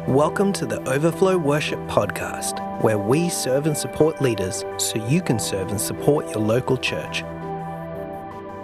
Welcome to the Overflow Worship Podcast, where we serve and support leaders so you can serve and support your local church.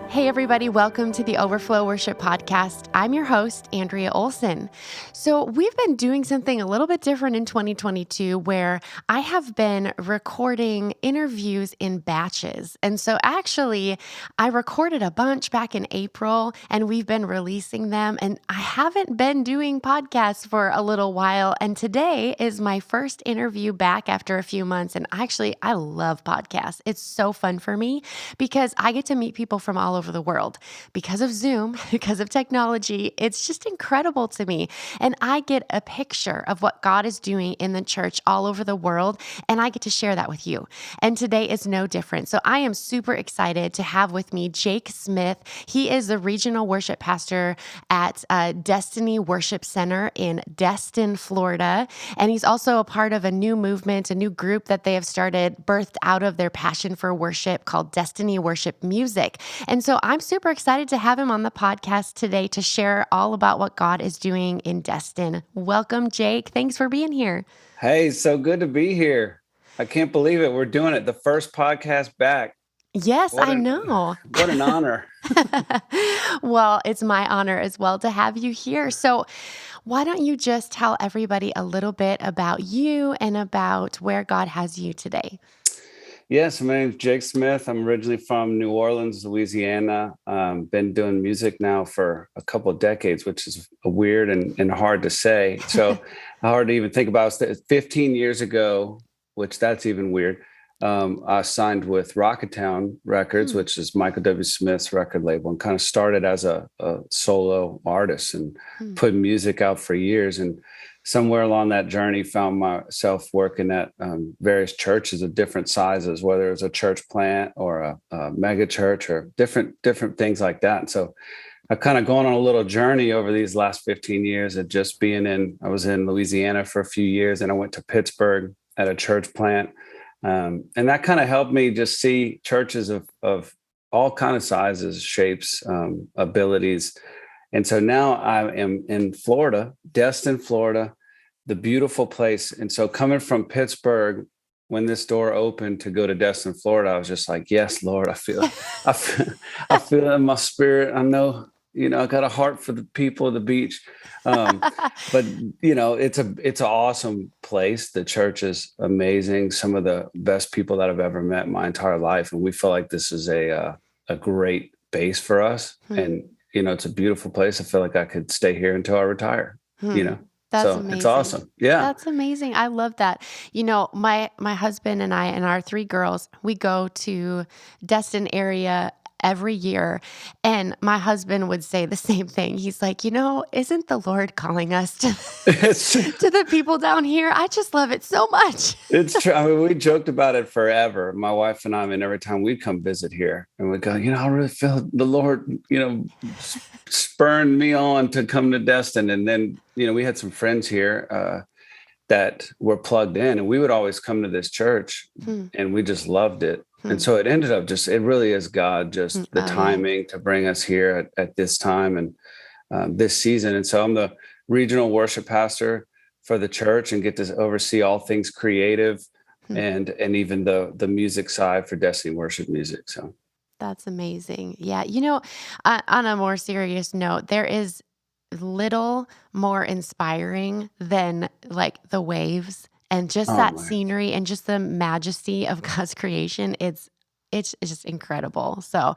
Hey everybody, welcome to the Overflow Worship Podcast. I'm your host, Andrea Olson. So we've been doing something a little bit different in 2022 where I have been recording interviews in batches. And so actually, I recorded a bunch back in April and we've been releasing them, and I haven't been doing podcasts for a little while. And today is my first interview back after a few months. And actually, I love podcasts. It's so fun for me because I get to meet people from all over the world. Because of Zoom, because of technology, it's just incredible to me. And I get a picture of what God is doing in the church all over the world, and I get to share that with you. And today is no different. So I am super excited to have with me Jake Smith. He is the regional worship pastor at Destiny Worship Center in Destin, Florida. And he's also a part of a new movement, a new group that they have started, birthed out of their passion for worship called Destiny Worship Music. And so I'm super excited to have him on the podcast today to share all about what God is doing in Destin. Welcome, Jake. Thanks for being here. Hey, so good to be here. I can't believe it. We're doing it. The first podcast back. Yes, I know. What an honor. Well, it's my honor as well to have you here. So why don't you just tell everybody a little bit about you and about where God has you today? Yes, my name is Jake Smith. I'm originally from New Orleans, Louisiana. Been doing music now for a couple of decades, which is weird and hard to say. So hard to even think about. 15 years ago, which that's even weird. I signed with Rocketown Records, which is Michael W. Smith's record label, and kind of started as a solo artist and put music out for years. And somewhere along that journey, found myself working at various churches of different sizes, whether it was a church plant or a mega church or different things like that. And so I've kind of gone on a little journey over these last 15 years of just being I was in Louisiana for a few years, and I went to Pittsburgh at a church plant. And that kind of helped me just see churches of all kind of sizes, shapes, abilities. And so now I am in Florida, Destin, Florida, the beautiful place. And so coming from Pittsburgh, when this door opened to go to Destin, Florida, I was just like, yes, Lord, I feel it in my spirit. I know, I got a heart for the people of the beach. But it's an awesome place. The church is amazing. Some of the best people that I've ever met in my entire life. And we feel like this is a great base for us. And, it's a beautiful place. I feel like I could stay here until I retire, That's so amazing. It's awesome. Yeah. That's amazing. I love that. My husband and I and our three girls, we go to Destin area every year. And my husband would say the same thing. He's like, isn't the Lord calling us to the people down here? I just love it so much. It's true. I mean, we joked about it forever. My wife and I, every time we'd come visit here and we'd go, I really feel the Lord, spurring me on to come to Destin. And then, we had some friends here that were plugged in, and we would always come to this church and we just loved it. And so it ended up it really is God, just the timing to bring us here at this time and this season. And so I'm the regional worship pastor for the church and get to oversee all things creative and even the music side for Destiny Worship Music. So that's amazing. Yeah. On a more serious note, there is little more inspiring than like the waves and just that scenery and just the majesty of God's creation. It's just incredible. So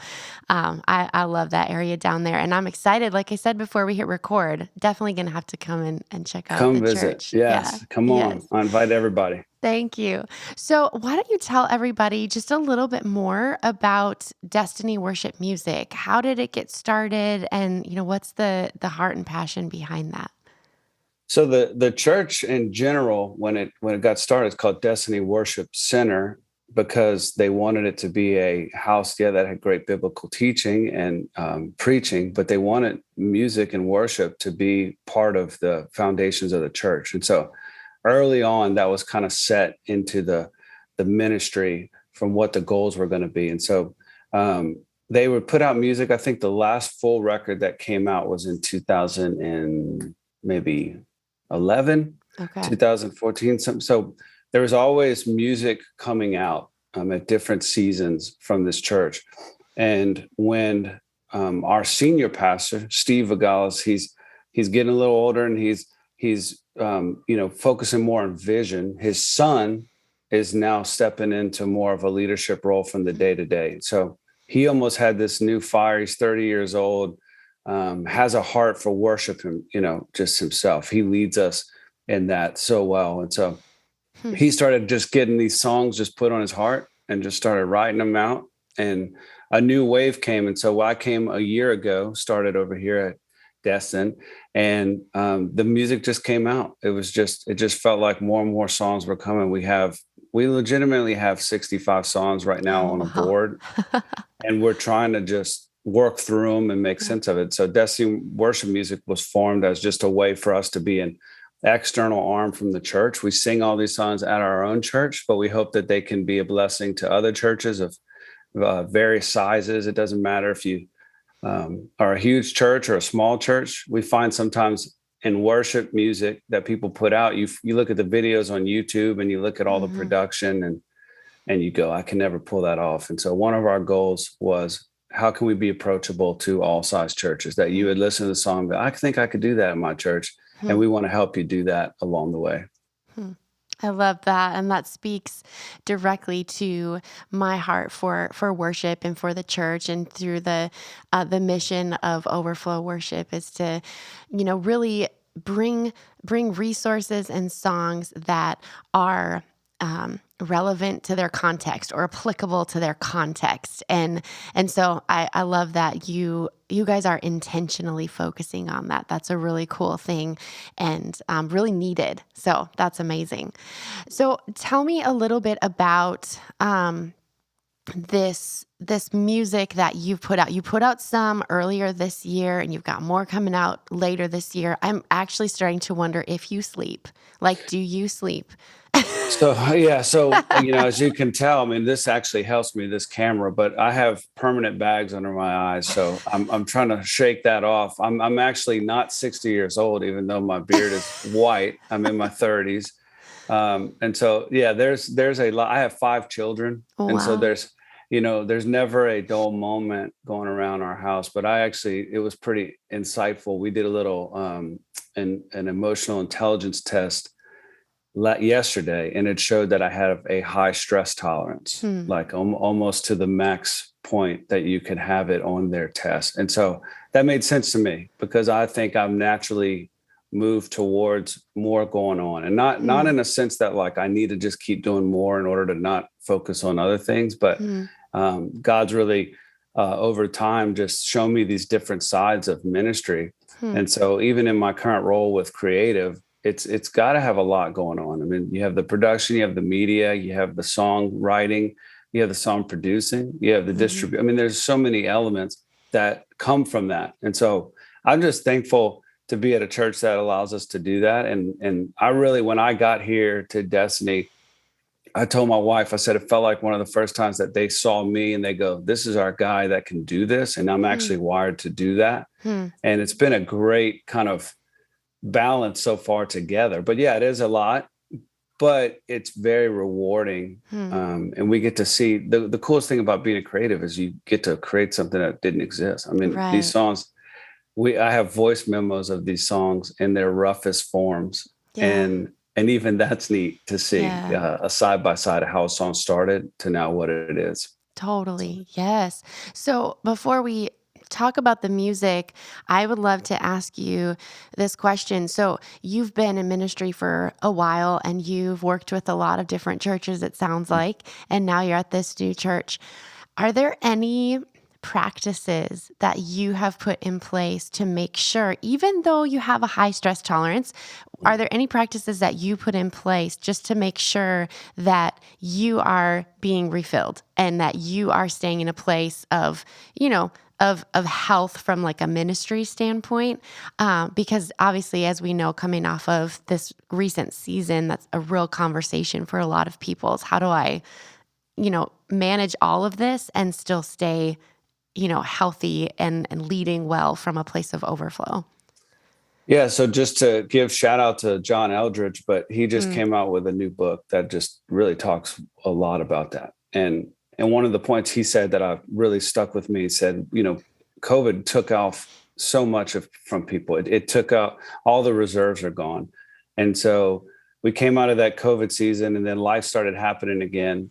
I love that area down there. And I'm excited. Like I said before we hit record, definitely going to have to come in and check out the visit. church. Yes. Yeah. Come on. Yes. I invite everybody. Thank you. So why don't you tell everybody just a little bit more about Destiny Worship Music? How did it get started? And, what's the heart and passion behind that? So the church in general, when it got started, it's called Destiny Worship Center because they wanted it to be a house, that had great biblical teaching and preaching, but they wanted music and worship to be part of the foundations of the church. And so early on, that was kind of set into the ministry from what the goals were going to be. And so they would put out music. I think the last full record that came out was in 2000 and maybe 11, Okay. 2014. Something. So there was always music coming out at different seasons from this church. And when our senior pastor, Steve Vigalis, he's getting a little older, and he's focusing more on vision. His son is now stepping into more of a leadership role from the day to day. So he almost had this new fire. He's 30 years old, has a heart for worship, and just himself. He leads us in that so well. And so he started just getting these songs just put on his heart and just started writing them out. And a new wave came. And so I came a year ago, started over here at Destin, and the music just came out. It just felt like more and more songs were coming. We legitimately have 65 songs right now on a board, and we're trying to just work through them and make sense of it. So Destin worship music was formed as just a way for us to be an external arm from the church. We sing all these songs at our own church, but we hope that they can be a blessing to other churches of various sizes. It doesn't matter if you are a huge church or a small church. We find sometimes in worship music that people put out, you look at the videos on YouTube and you look at all the production and you go, I can never pull that off. And so one of our goals was, how can we be approachable to all size churches, that you would listen to the song, but I think I could do that in my church. And we want to help you do that along the way. I love that. And that speaks directly to my heart for worship and for the church, and through the mission of Overflow Worship is to, really bring resources and songs that are relevant to their context or applicable to their context. And so I love that you guys are intentionally focusing on that. That's a really cool thing, and really needed. So that's amazing. So tell me a little bit about this music that you've put out. You put out some earlier this year, and you've got more coming out later this year. I'm actually starting to wonder if you sleep. Like, do you sleep? So as you can tell, I mean, this actually helps me, this camera, but I have permanent bags under my eyes, so I'm trying to shake that off. I'm actually not 60 years old, even though my beard is white. I'm in my 30s, and so there's a lot. I have 5 children, and so there's never a dull moment going around our house. But it was pretty insightful. We did a little an emotional intelligence test yesterday, and it showed that I have a high stress tolerance, like almost to the max point that you could have it on their test. And so that made sense to me, because I think I'm naturally moved towards more going on, and not in a sense that like I need to just keep doing more in order to not focus on other things, but God's really over time just shown me these different sides of ministry. And so even in my current role with creative, it's got to have a lot going on. I mean, you have the production, you have the media, you have the song writing, you have the song producing, you have the distribution. I mean, there's so many elements that come from that. And so I'm just thankful to be at a church that allows us to do that. And I really, when I got here to Destiny, I told my wife, I said, it felt like one of the first times that they saw me and they go, this is our guy that can do this. And I'm actually wired to do that. And it's been a great kind of balance so far together. But yeah, it is a lot, but it's very rewarding. And we get to see the coolest thing about being a creative is you get to create something that didn't exist. I mean, these songs, I have voice memos of these songs in their roughest forms. And even that's neat to see a side by side of how a song started to now what it is. Totally. Yes. So before we talk about the music, I would love to ask you this question. So you've been in ministry for a while, and you've worked with a lot of different churches, it sounds like, and now you're at this new church. Are there any practices that you have put in place to make sure, even though you have a high stress tolerance, are there any practices that you put in place just to make sure that you are being refilled and that you are staying in a place of, of health from like a ministry standpoint? Because obviously, as we know, coming off of this recent season, that's a real conversation for a lot of people is, how do I, manage all of this and still stay healthy and leading well from a place of overflow. Yeah. So just to give shout out to John Eldridge, but he just came out with a new book that just really talks a lot about that. And one of the points he said that really stuck with me, he said, COVID took off so much from people. It took out all the reserves are gone. And so we came out of that COVID season and then life started happening again.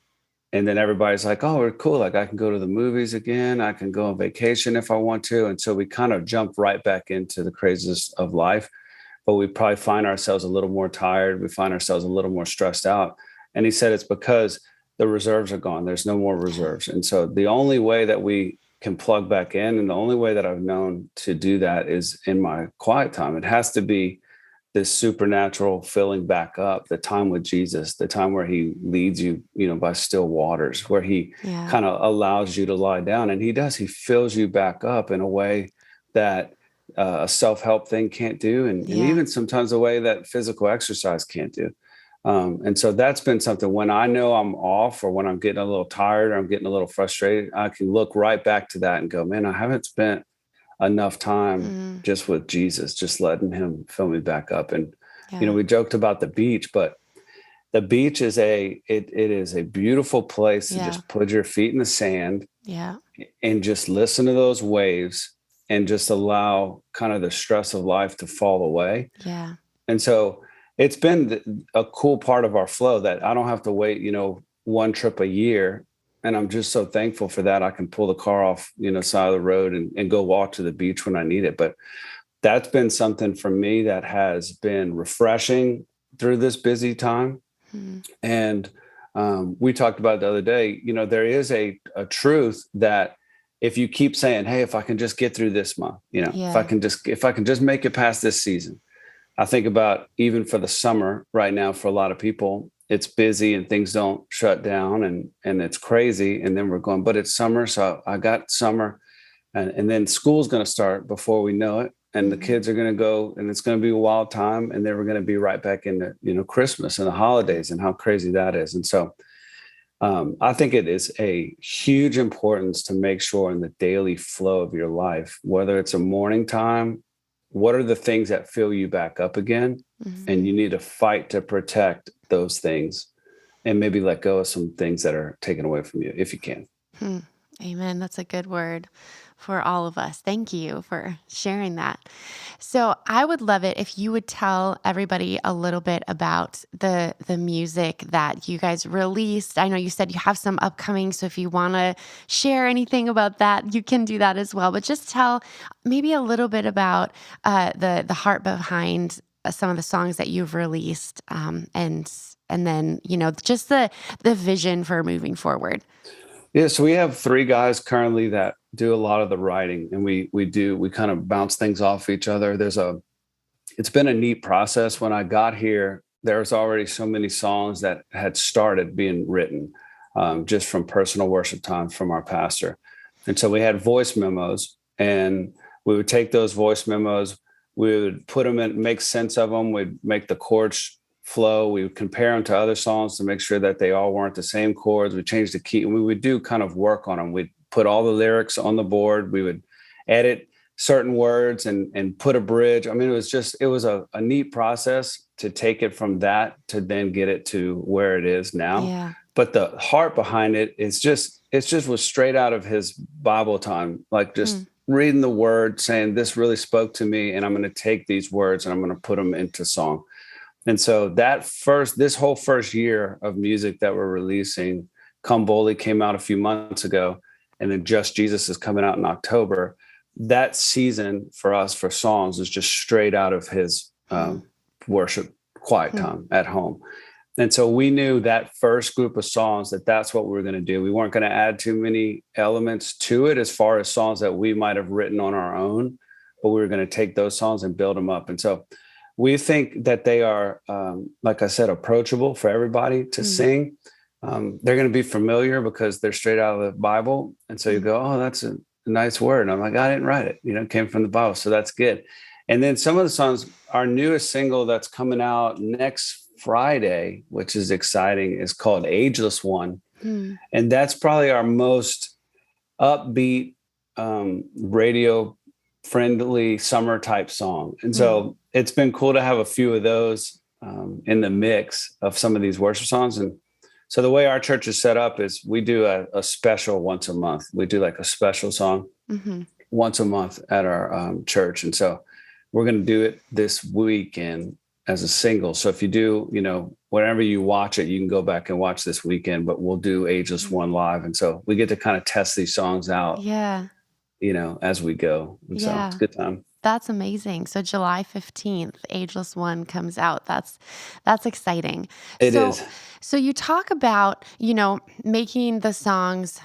And then everybody's like, oh, we're cool. Like I can go to the movies again. I can go on vacation if I want to. And so we kind of jump right back into the craziness of life. But we probably find ourselves a little more tired. We find ourselves a little more stressed out. And he said it's because the reserves are gone. There's no more reserves. And so the only way that we can plug back in, and the only way that I've known to do that is in my quiet time. It has to be this supernatural filling back up, the time with Jesus, the time where he leads you, by still waters, where he kind of allows you to lie down. And he fills you back up in a way that a self-help thing can't do. And even sometimes a way that physical exercise can't do. And so that's been something when I know I'm off or when I'm getting a little tired or I'm getting a little frustrated, I can look right back to that and go, man, I haven't spent enough time just with Jesus, just letting him fill me back up. And, we joked about the beach, but the beach is it is a beautiful place to just put your feet in the sand and just listen to those waves and just allow kind of the stress of life to fall away. Yeah. And so it's been a cool part of our flow that I don't have to wait, one trip a year. And I'm just so thankful for that. I can pull the car off, side of the road and go walk to the beach when I need it. But that's been something for me that has been refreshing through this busy time. And we talked about the other day, there is a truth that if you keep saying, hey, if I can just get through this month, if I can just make it past this season. I think about even for the summer right now, for a lot of people, it's busy and things don't shut down and it's crazy. And then we're going, but it's summer. So I got summer and then school's going to start before we know it. And the kids are going to go and it's going to be a wild time. And then we're going to be right back into, Christmas and the holidays and how crazy that is. And so I think it is a huge importance to make sure in the daily flow of your life, whether it's a morning time, what are the things that fill you back up again? And you need to fight to protect those things and maybe let go of some things that are taken away from you if you can. Amen. That's a good word for all of us. Thank you for sharing that. So I would love it if you would tell everybody a little bit about the music that you guys released. I know you said you have some upcoming, so if you want to share anything about that, you can do that as well. But just tell maybe a little bit about the heart behind some of the songs that you've released, and then just the vision for moving forward. Yeah, so we have 3 guys currently that do a lot of the writing, and we kind of bounce things off each other. It's been a neat process. When I got here, there was already so many songs that had started being written just from personal worship time from our pastor. And so we had voice memos, and we would take those voice memos, we would put them in, make sense of them. We'd make the chords flow. We would compare them to other songs to make sure that they all weren't the same chords. We changed the key, and we would do kind of work on them. We'd put all the lyrics on the board. We would edit certain words and put a bridge. I mean, it was a neat process to take it from that to then get it to where it is now. Yeah. But the heart behind it is was straight out of his Bible time, like just reading the word, saying this really spoke to me, and I'm going to take these words and I'm going to put them into song. And so this whole first year of music that we're releasing, Come Boldly came out a few months ago, and then Just Jesus is coming out in October. That season for us for songs is just straight out of his worship quiet time at home. And so we knew that first group of songs that's what we were going to do. We weren't going to add too many elements to it as far as songs that we might have written on our own, but we were going to take those songs and build them up. And so we think that they are, like I said, approachable for everybody to sing. They're going to be familiar because they're straight out of the Bible. And so you go, oh, that's a nice word. And I'm like, I didn't write it. It came from the Bible. So that's good. And then some of the songs, our newest single that's coming out next Friday, which is exciting, is called Ageless One. And that's probably our most upbeat, radio friendly summer type song. And so it's been cool to have a few of those in the mix of some of these worship songs. And so the way our church is set up is we do a special once a month. We do like a special song once a month at our church. And so we're going to do it this weekend as a single. So if you do, whenever you watch it, you can go back and watch this weekend, but we'll do Ageless One live. And so we get to kind of test these songs out, as we go. And so it's a good time. That's amazing. So July 15th, Ageless One comes out. That's exciting. It is. So you talk about, making the songs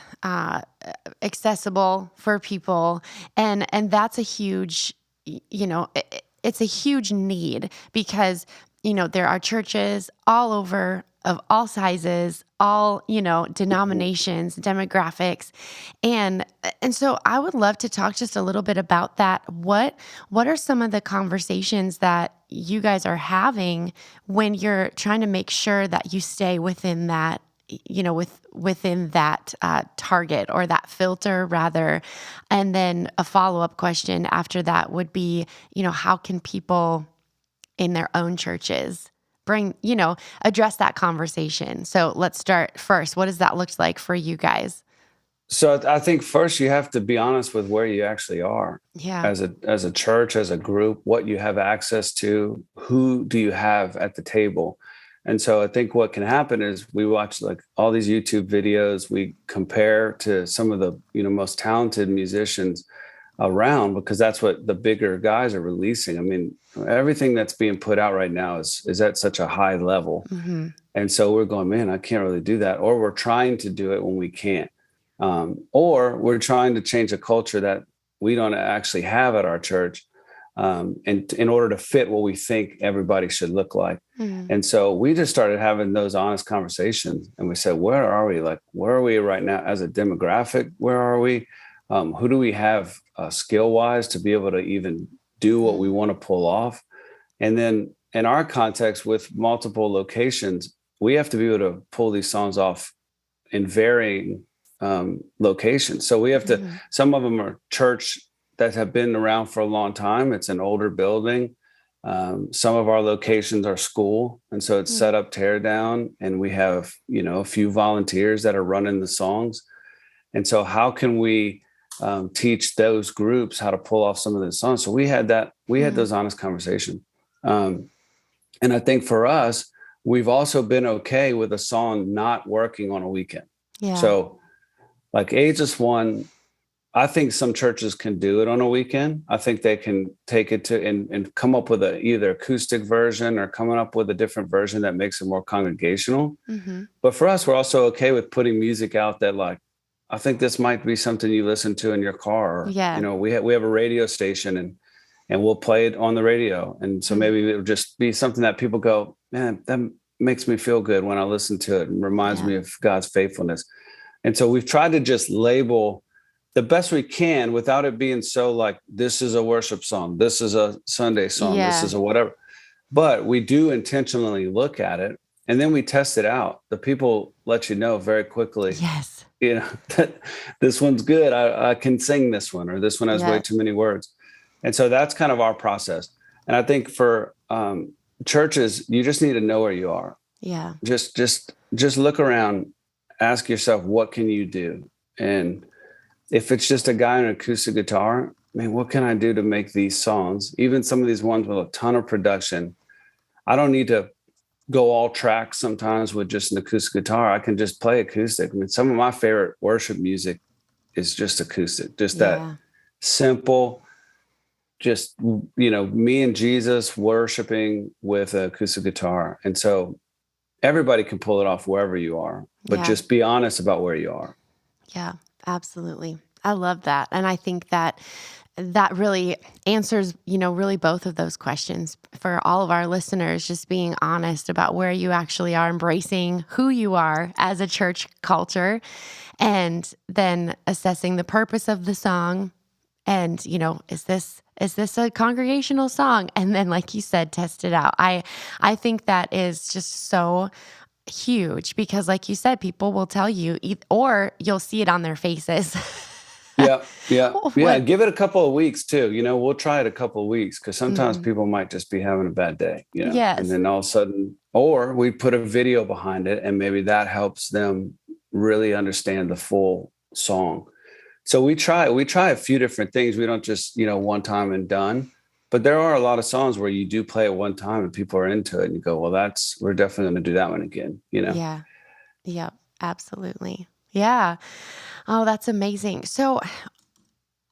accessible for people, and that's a huge, it's a huge need because, there are churches all over of all sizes, all, denominations, demographics. And so I would love to talk just a little bit about that. What are some of the conversations that you guys are having when you're trying to make sure that you stay within that, within that target or that filter rather? And then a follow-up question after that would be, how can people in their own churches address that conversation? So let's start first. What does that look like for you guys? So I think first you have to be honest with where you actually are as a church, as a group, what you have access to, who do you have at the table. And so I think what can happen is we watch like all these YouTube videos, we compare to some of the, most talented musicians around, because that's what the bigger guys are releasing. I mean, everything that's being put out right now is at such a high level. And so we're going, man, I can't really do that. Or we're trying to do it when we can't. Or we're trying to change a culture that we don't actually have at our church. And in order to fit what we think everybody should look like. And so we just started having those honest conversations, and we said, where are we? Like, where are we right now as a demographic? Where are we? Who do we have skill wise to be able to even do what we want to pull off? And then in our context with multiple locations, we have to be able to pull these songs off in varying locations. So we have to, some of them are church that have been around for a long time. It's an older building. Some of our locations are school. And so it's set up, tear down. And we have, a few volunteers that are running the songs. And so how can we teach those groups how to pull off some of the songs? So we had those honest conversations. And I think for us, we've also been okay with a song not working on a weekend. So like Ageless One, I think some churches can do it on a weekend. I think they can take it to and come up with either acoustic version or coming up with a different version that makes it more congregational. But for us, we're also okay with putting music out that, like, I think this might be something you listen to in your car. Or, we have a radio station and we'll play it on the radio. And so maybe it'll just be something that people go, man, that makes me feel good when I listen to it and reminds me of God's faithfulness. And so we've tried to just label the best we can without it being so like, this is a worship song, this is a Sunday song, this is a whatever. But we do intentionally look at it, and then we test it out. The people let you know very quickly. That this one's good. I can sing this one, or this one has way too many words. And so that's kind of our process. And I think for churches, you just need to know where you are. Just look around, ask yourself, what can you do? And if it's just a guy on an acoustic guitar, man, what can I do to make these songs? Even some of these ones with a ton of production, I don't need to go all tracks sometimes with just an acoustic guitar. I can just play acoustic. I mean, some of my favorite worship music is just acoustic, just that simple, just, me and Jesus worshiping with an acoustic guitar. And so everybody can pull it off wherever you are, but just be honest about where you are. Yeah, absolutely. I love that. And I think that really answers, really both of those questions for all of our listeners, just being honest about where you actually are, embracing who you are as a church culture, and then assessing the purpose of the song. And, is this a congregational song? And then, like you said, test it out. I think that is just so huge because, like you said, people will tell you, or you'll see it on their faces. Yeah. Give it a couple of weeks too. We'll try it a couple of weeks because sometimes people might just be having a bad day, Yes. and then all of a sudden, or we put a video behind it and maybe that helps them really understand the full song. So we try a few different things. We don't just, one time and done, but there are a lot of songs where you do play it one time and people are into it and you go, well, we're definitely going to do that one again, Yeah. Yep. Absolutely. Yeah. Oh, that's amazing. So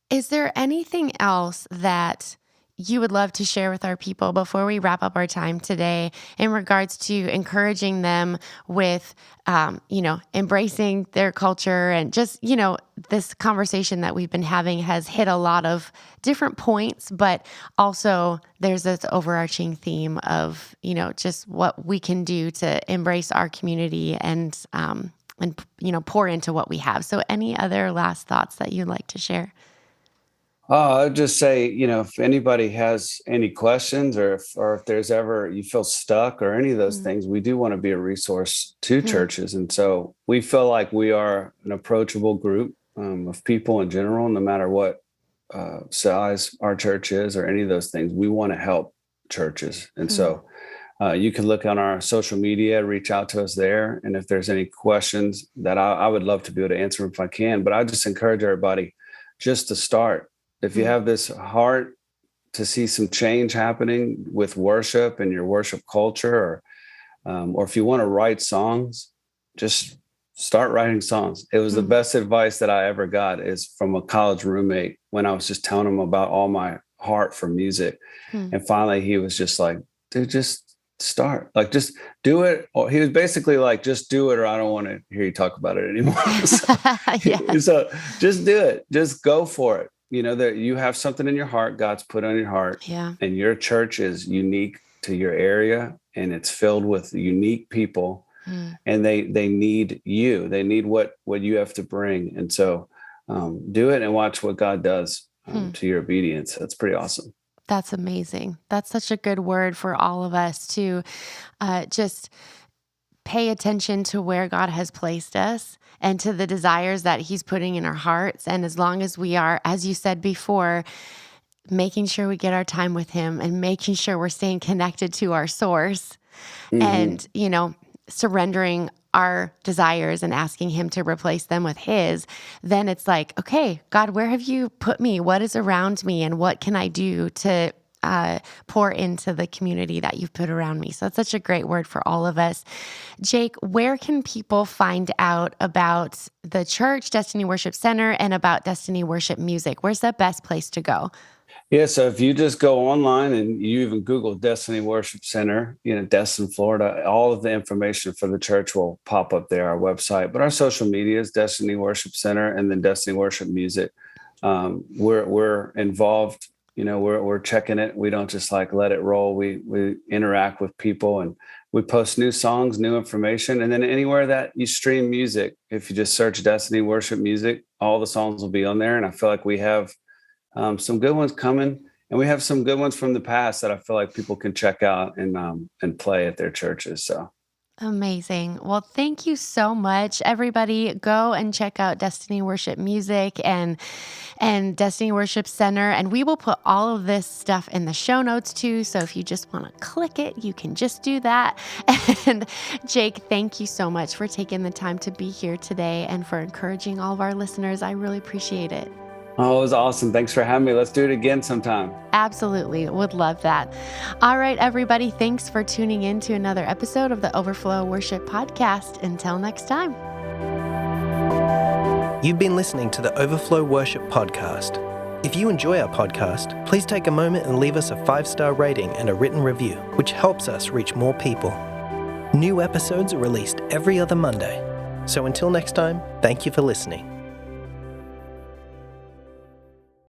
is there anything else that you would love to share with our people before we wrap up our time today in regards to encouraging them with, embracing their culture and just, this conversation that we've been having has hit a lot of different points, but also there's this overarching theme of, just what we can do to embrace our community and pour into what we have. So any other last thoughts that you'd like to share? I'd just say, if anybody has any questions or if there's ever you feel stuck or any of those things, we do want to be a resource to churches. And so we feel like we are an approachable group of people in general, no matter what size our church is or any of those things. We want to help churches. And so you can look on our social media, reach out to us there. And if there's any questions that I would love to be able to answer if I can, but I just encourage everybody just to start. If you have this heart to see some change happening with worship and your worship culture, or if you want to write songs, just start writing songs. It was the best advice that I ever got is from a college roommate when I was just telling him about all my heart for music. And finally he was just like, dude, just start, like, just do it. Or he was basically like, just do it, or I don't want to hear you talk about it anymore. So just do it. Just go for it. That you have something in your heart, God's put on your heart, and your church is unique to your area and it's filled with unique people and they need you. They need what you have to bring. And so do it and watch what God does to your obedience. That's pretty awesome. That's amazing. That's such a good word for all of us to just pay attention to where God has placed us and to the desires that he's putting in our hearts. And as long as we are, as you said before, making sure we get our time with him and making sure we're staying connected to our source and, surrendering our desires and asking him to replace them with his, then it's like, okay, God, where have you put me? What is around me? And what can I do to pour into the community that you've put around me? So it's such a great word for all of us. Jake, where can people find out about the church, Destiny Worship Center, and about Destiny Worship Music? Where's the best place to go? Yeah, so if you just go online and you even Google Destiny Worship Center, Destin, Florida, all of the information for the church will pop up there, our website. But our social media is Destiny Worship Center and then Destiny Worship Music. We're involved. We're checking it. We don't just let it roll. We interact with people and we post new songs, new information. And then anywhere that you stream music, if you just search Destiny Worship Music, all the songs will be on there. And I feel like we have some good ones coming, and we have some good ones from the past that I feel like people can check out and play at their churches. So amazing. Well, thank you so much, everybody. Go and check out Destiny Worship Music and Destiny Worship Center. And we will put all of this stuff in the show notes too. So if you just want to click it, you can just do that. And Jake, thank you so much for taking the time to be here today and for encouraging all of our listeners. I really appreciate it. Oh, it was awesome. Thanks for having me. Let's do it again sometime. Absolutely. Would love that. All right, everybody. Thanks for tuning in to another episode of the Overflow Worship Podcast. Until next time. You've been listening to the Overflow Worship Podcast. If you enjoy our podcast, please take a moment and leave us a 5-star rating and a written review, which helps us reach more people. New episodes are released every other Monday. So until next time, thank you for listening.